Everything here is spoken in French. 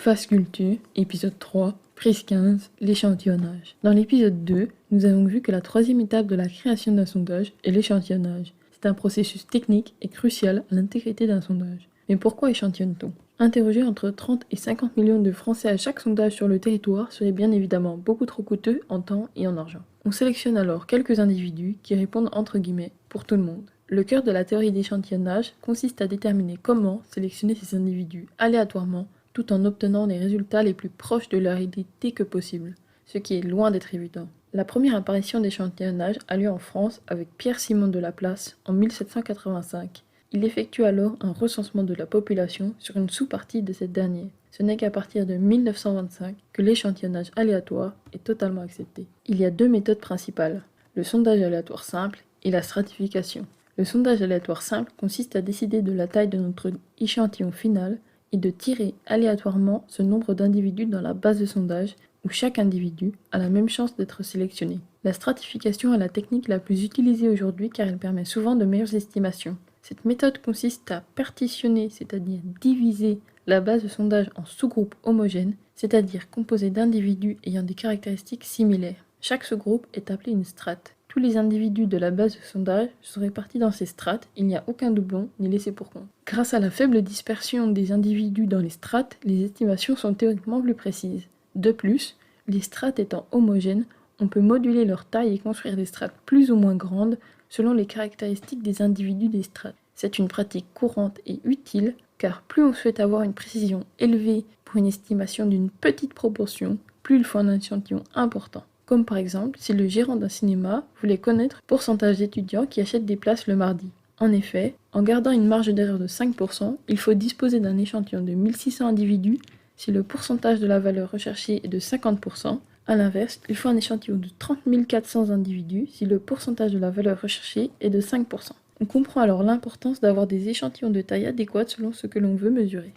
Phase culture, épisode 3, prise 15, l'échantillonnage. Dans l'épisode 2, nous avons vu que la troisième étape de la création d'un sondage est l'échantillonnage. C'est un processus technique et crucial à l'intégrité d'un sondage. Mais pourquoi échantillonne-t-on ? Interroger entre 30 et 50 millions de Français à chaque sondage sur le territoire serait bien évidemment beaucoup trop coûteux en temps et en argent. On sélectionne alors quelques individus qui répondent entre guillemets pour tout le monde. Le cœur de la théorie d'échantillonnage consiste à déterminer comment sélectionner ces individus aléatoirement tout en obtenant les résultats les plus proches de la réalité que possible, ce qui est loin d'être évident. La première apparition d'échantillonnage a lieu en France avec Pierre-Simon de Laplace en 1785. Il effectue alors un recensement de la population sur une sous-partie de cette dernière. Ce n'est qu'à partir de 1925 que l'échantillonnage aléatoire est totalement accepté. Il y a deux méthodes principales, le sondage aléatoire simple et la stratification. Le sondage aléatoire simple consiste à décider de la taille de notre échantillon final et de tirer aléatoirement ce nombre d'individus dans la base de sondage où chaque individu a la même chance d'être sélectionné. La stratification est la technique la plus utilisée aujourd'hui car elle permet souvent de meilleures estimations. Cette méthode consiste à partitionner, c'est-à-dire diviser la base de sondage en sous-groupes homogènes, c'est-à-dire composés d'individus ayant des caractéristiques similaires. Chaque sous-groupe est appelé une strate. Tous les individus de la base de sondage sont répartis dans ces strates, il n'y a aucun doublon ni laissé pour compte. Grâce à la faible dispersion des individus dans les strates, les estimations sont théoriquement plus précises. De plus, les strates étant homogènes, on peut moduler leur taille et construire des strates plus ou moins grandes selon les caractéristiques des individus des strates. C'est une pratique courante et utile car plus on souhaite avoir une précision élevée pour une estimation d'une petite proportion, plus il faut un échantillon important. Comme par exemple, si le gérant d'un cinéma voulait connaître le pourcentage d'étudiants qui achètent des places le mardi. En effet, en gardant une marge d'erreur de 5%, il faut disposer d'un échantillon de 1600 individus si le pourcentage de la valeur recherchée est de 50%. A l'inverse, il faut un échantillon de 30 400 individus si le pourcentage de la valeur recherchée est de 5%. On comprend alors l'importance d'avoir des échantillons de taille adéquate selon ce que l'on veut mesurer.